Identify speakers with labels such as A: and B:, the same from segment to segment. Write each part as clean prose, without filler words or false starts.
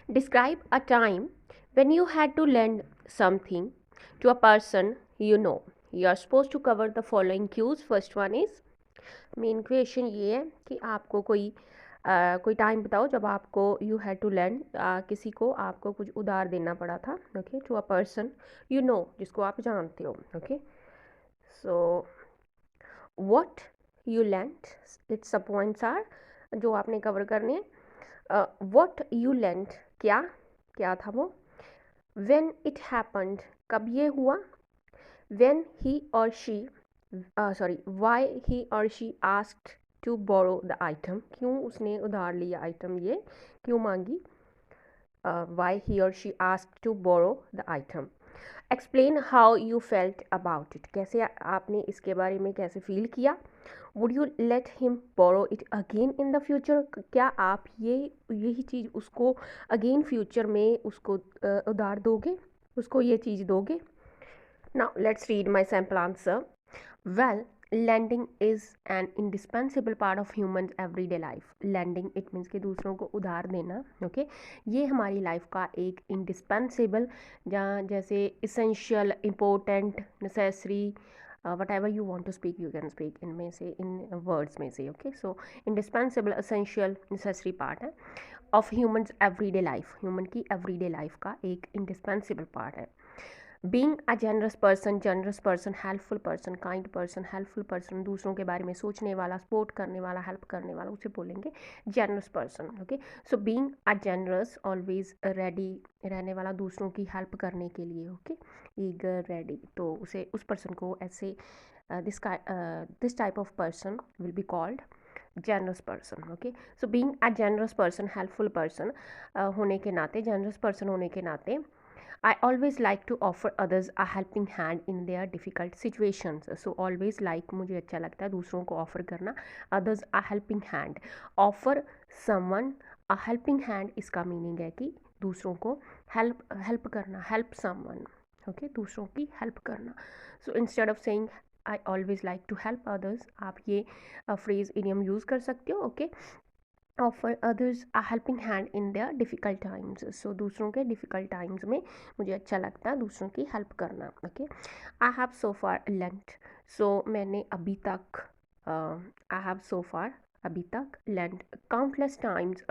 A: Describe a time when you had to lend something to a person you know. You are supposed to cover the following cues. First one is main question ये है कि आपको कोई time बताओ जब आपको you had to land किसी को आपको कुछ उधार देना पड़ा था okay to a person you know जिसको आप जानते हो okay so what you lend it's a points are जो आपने कवर करने हैं व्हाट यू लैंड क्या क्या था वो व्हेन इट हैपेंड कब ये हुआ व्हेन ही और she why he or she asked to borrow the item क्यों उसने उधार लिया आइटम ये क्यों मांगी why he or she asked to borrow the item explain how you felt about it कैसे आपने इसके बारे में कैसे फील किया would you let him borrow it again in the future क्या आप यही चीज़ उसको अगेन फ्यूचर में उसको उधार दोगे उसको ये चीज़ दोगे now let's read my sample answer well lending is an indispensable part of humans everyday life lending it means कि दूसरों को उधार देना ओके ये हमारी लाइफ का एक indispensable जहाँ जैसे essential important necessary whatever you want to speak you can speak इनमें से इन words में से okay so indispensable essential necessary part है of humans everyday life human की everyday life का एक indispensable part है being a generous person helpful person kind person helpful person दूसरों के बारे में सोचने वाला सपोर्ट करने वाला हेल्प करने वाला उसे बोलेंगे generous person okay so being a generous always ready रहने वाला दूसरों की हेल्प करने के लिए ओके ईगर रेडी तो उसे उस पर्सन को ऐसे this type of person will be called generous person okay so being a generous person helpful person होने के नाते जनरस पर्सन होने के नाते I always like to offer others a helping hand in their difficult situations. So always like मुझे अच्छा लगता है दूसरों को offer करना others a helping hand. Offer someone a helping hand इसका meaning है कि दूसरों को help करना help someone. Okay दूसरों की help करना. So instead of saying I always like to help others आप ये phrase idiom use कर सकते हो okay offer others a helping hand in their difficult times so दूसरों के डिफ़िकल्ट टाइम्स में मुझे अच्छा लगता है दूसरों की हेल्प करना okay I have so far lent so मैंने अभी तक आई हैव सो फार अभी तक lent countless times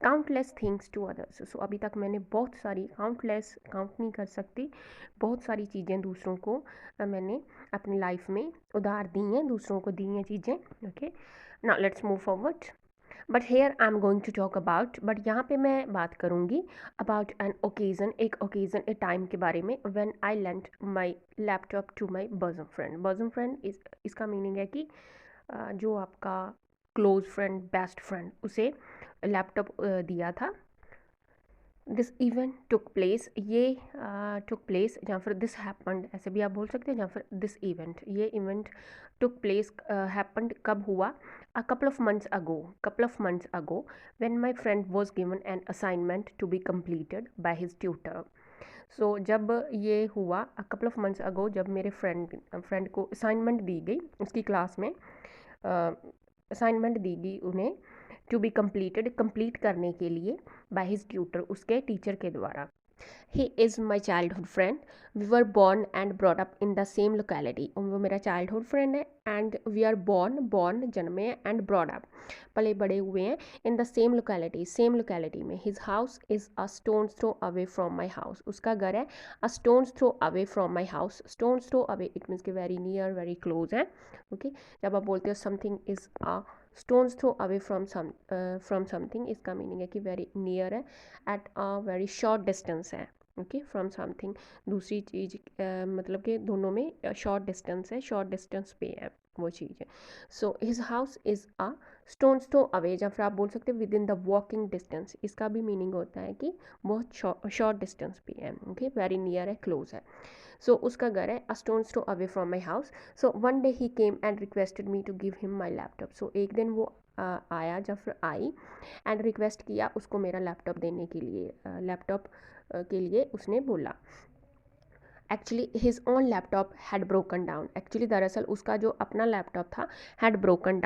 A: countless things to others so अभी तक मैंने बहुत सारी काउंटलेस काउंट नहीं कर सकती बहुत सारी चीज़ें दूसरों को मैंने अपनी लाइफ में उधार दी हैं दूसरों को दी हैं चीज़ें okay now let's move forward but here I am going to talk about but यहाँ पे मैं बात करूँगी अबाउट एन ओकेज़न एक ओकेज़न ए टाइम के बारे में when I lent my laptop to my bosom friend इसका मीनिंग है कि जो आपका क्लोज फ्रेंड बेस्ट फ्रेंड उसे लैपटॉप दिया था दिस इवेंट टुक प्लेस ये टुक प्लेस जहाँ फिर दिस हैपन्ड ऐसे भी आप बोल सकते हैं जहाँ फिर दिस इवेंट ये इवेंट टुक प्लेस हैपन्ड कब हुआ a couple of months ago when my friend was given an assignment to be completed by his tutor so जब ये हुआ a couple of months ago जब मेरे फ्रेंड को assignment दी गई उसकी क्लास में असाइनमेंट दी गई उन्हें टू बी कंप्लीटेड कंप्लीट करने के लिए बाय हिज ट्यूटर उसके टीचर के द्वारा ही is my childhood friend we were born and brought up in the same locality वो मेरा चाइल्डहुड फ्रेंड है एंड वी आर बॉर्न जन्मे एंड ब्रॉड अप पले बड़े हुए हैं इन द सेम लोकेलिटी में his house is a stone's throw away from my house उसका घर है a stone's throw away from my house stone's throw away it means के वेरी नियर वेरी क्लोज है ओके जब आप बोलते हो something is a stone's throw away from something इसका मीनिंग है कि वेरी नियर है at a very short distance है ओके फ्रॉम समथिंग दूसरी चीज़ मतलब कि दोनों में शॉर्ट डिस्टेंस है शॉर्ट डिस्टेंस पे है वो चीज़ है so his house is a stone's throw away या फिर आप बोल सकते हैं with in the walking distance इसका भी मीनिंग होता है कि बहुत शॉर्ट डिस्टेंस पे है ओके वेरी नियर है क्लोज है सो उसका घर है a stone's throw away from my house so one day he came and requested me to give him my laptop so एक दिन वो आया जब फिर आई एंड रिक्वेस्ट किया उसको मेरा लैपटॉप देने के लिए लैपटॉप के लिए उसने बोला actually his own laptop had broken down actually दरअसल उसका जो अपना लैपटॉप था हैड ब्रोकन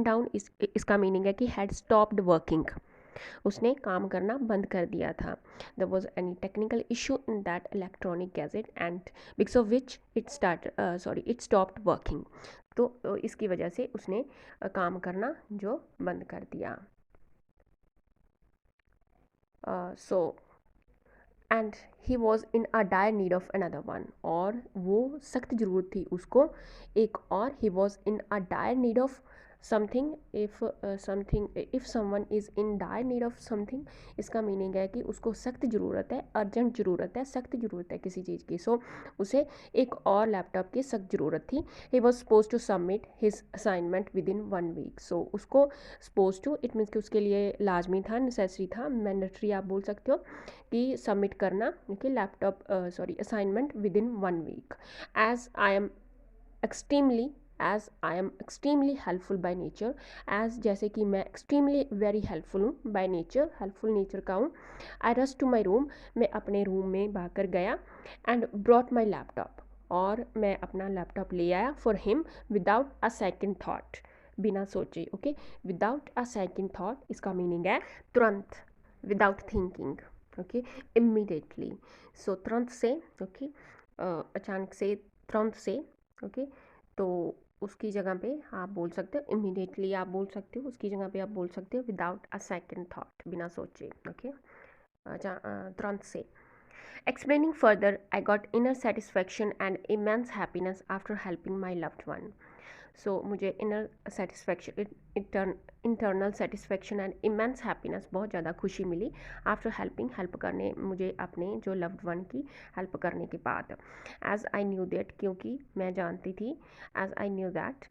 A: डाउन इसका मीनिंग है कि हैड स्टॉप्ड वर्किंग उसने काम करना बंद कर दिया था. There was any technical issue in that electronic gadget and because of which it stopped working. तो इसकी वजह से उसने काम करना जो बंद कर दिया. So and he was in a dire need of another one, और वो सख्त ज़रूरत थी उसको एक और. He was in a dire need of something. If someone is in dire need of something, इसका मीनिंग है कि उसको सख्त ज़रूरत है, अर्जेंट ज़रूरत है, सख्त ज़रूरत है किसी चीज़ की. सो उसे एक और लैपटॉप की सख्त ज़रूरत थी. He was suppose to submit his assignment within 1 week. So उसको सपोज टू, इट मीन्स कि उसके लिए लाजमी था, नेसेसरी था, मैंडेटरी आप बोल सकते हो, कि सबमिट करना कि laptop assignment within 1 week. As I am extremely helpful by nature. As जैसे कि मैं एक्सट्रीमली वेरी हेल्पफुल हूँ, बाय नेचर हेल्पफुल नेचर का हूँ. I rush to my room, मैं अपने रूम में भागकर गया. एंड ब्रॉट माई लैपटॉप, और मैं अपना लैपटॉप ले आया for him without a second thought, बिना सोचे. Okay, without a second thought इसका मीनिंग है तुरंत, without thinking. Okay, immediately. So तुरंत से, ओके, अचानक से, तुरंत से. ओके, तो उसकी जगह पे आप बोल सकते हो इमीडिएटली, आप बोल सकते हो उसकी जगह पे आप बोल सकते हो विदाउट अ सेकेंड थाट, बिना सोचे. ओके, तुरंत से. Explaining further, I got inner satisfaction and immense happiness after helping my loved one. सो मुझे inner satisfaction, internal satisfaction and immense happiness, बहुत ज़्यादा खुशी मिली आफ्टर हेल्प करने, मुझे अपने जो लव्ड वन की हेल्प करने के बाद. एज आई न्यू दैट, क्योंकि मैं जानती थी, as I knew that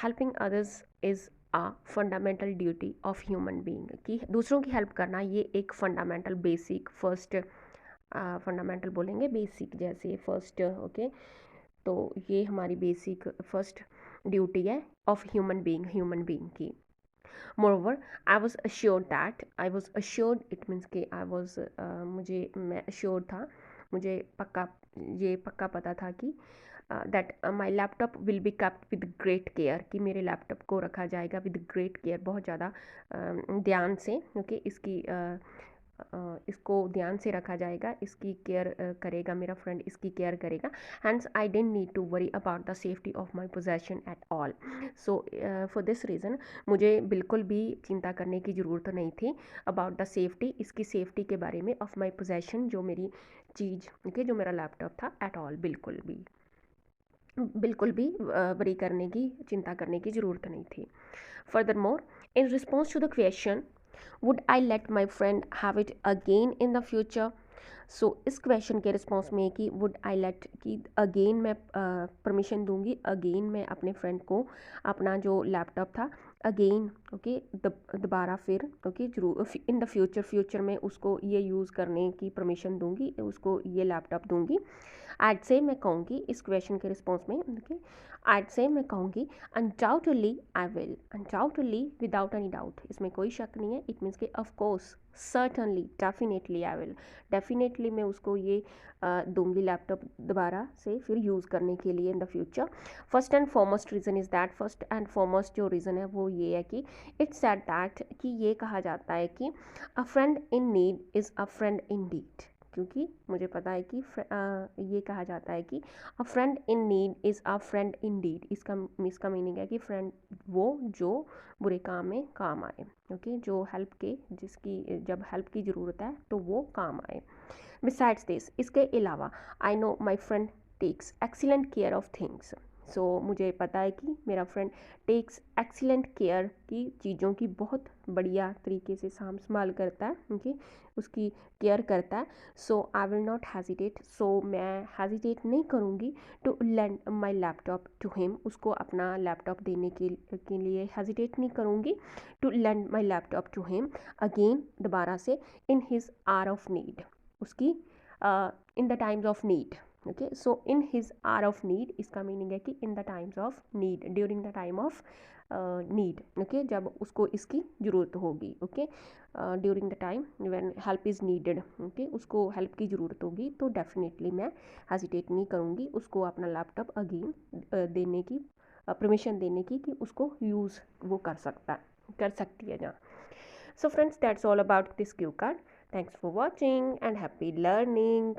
A: helping others is a fundamental duty of human being, कि दूसरों की हेल्प करना ये एक फंडामेंटल बेसिक फर्स्ट, फंडामेंटल बोलेंगे बेसिक जैसे फर्स्ट. ओके, तो ये हमारी बेसिक फर्स्ट ड्यूटी है ऑफ ह्यूमन बीइंग की. Moreover I was assured, it means के आई वॉज, मैं अश्योर्ड था, मुझे पक्का पता था कि that my laptop will be kept with great care, कि मेरे लैपटॉप को रखा जाएगा विद ग्रेट केयर, बहुत ज़्यादा ध्यान से. ओके, इसको ध्यान से रखा जाएगा, इसकी केयर करेगा मेरा फ्रेंड, इसकी केयर करेगा. Hence I don't need to worry about the safety of my possession at all. So for this reason मुझे बिल्कुल भी चिंता करने की ज़रूरत नहीं थी अबाउट द सेफ्टी, इसकी सेफ्टी के बारे में, ऑफ माई पोजेशन, जो मेरी चीज़, ओके, जो मेरा लैपटॉप था, एट ऑल, बिल्कुल भी वरी करने की, चिंता करने की ज़रूरत नहीं थी. Furthermore, in response to the question would I let my friend have it again in the future. So इस क्वेश्चन के रिस्पॉन्स में कि वुड आई लेट, कि अगेन मैं परमिशन दूंगी, अगेन मैं अपने फ्रेंड को अपना जो लैपटॉप था अगेन, ओके, दोबारा फिर, ओके, जरूर इन द फ्यूचर में उसको ये यूज़ करने की परमिशन दूंगी, उसको ये लैपटॉप दूंगी. आज से मैं कहूँगी इस क्वेश्चन के रिस्पॉन्स में, ओके, आज से मैं कहूँगी undoubtedly I will, undoubtedly without any doubt, इसमें कोई शक नहीं है. इट मीन्स के of course, certainly, definitely I will, definitely मैं उसको ये दूंगी लैपटॉप दोबारा से फिर यूज़ करने के लिए इन the future. First and foremost reason is that, first and foremost जो रीज़न है वो ये है कि इट्स सेड दैट, कि ये कहा जाता है कि a friend in need is a friend indeed, क्योंकि मुझे पता है कि ये कहा जाता है कि a friend in need is a friend indeed, इसका मीनिंग है कि फ्रेंड वो जो बुरे काम में काम आए. ओके, जो हेल्प के, जिसकी जब हेल्प की ज़रूरत है तो वो काम आए. बिसाइड्स दिस, इसके अलावा, I know my friend takes excellent care of things. So मुझे पता है कि मेरा फ्रेंड टेक्स एक्सीलेंट केयर, की चीज़ों की बहुत बढ़िया तरीके से संभाल करता है, ओके, उसकी केयर करता है. So I will not hesitate, so मैं हेजिटेट नहीं करूँगी to lend my laptop to him, उसको अपना लैपटॉप देने के लिए हेजिटेट नहीं करूँगी. To lend my laptop to him again, दोबारा से, in his hour of need, उसकी in the times of need. Okay, so in his hour of need, इसका मीनिंग है कि in the times of need, during the time of need. Okay, जब उसको इसकी ज़रूरत होगी. Okay, during the time when help is needed, okay, उसको help की ज़रूरत होगी तो डेफिनेटली मैं हेजिटेट नहीं करूँगी उसको अपना लैपटॉप अगेन देने की, परमिशन देने की, कि उसको यूज़ वो कर सकती है जहाँ. So friends, that's all about this cue card. Thanks for watching and happy learning.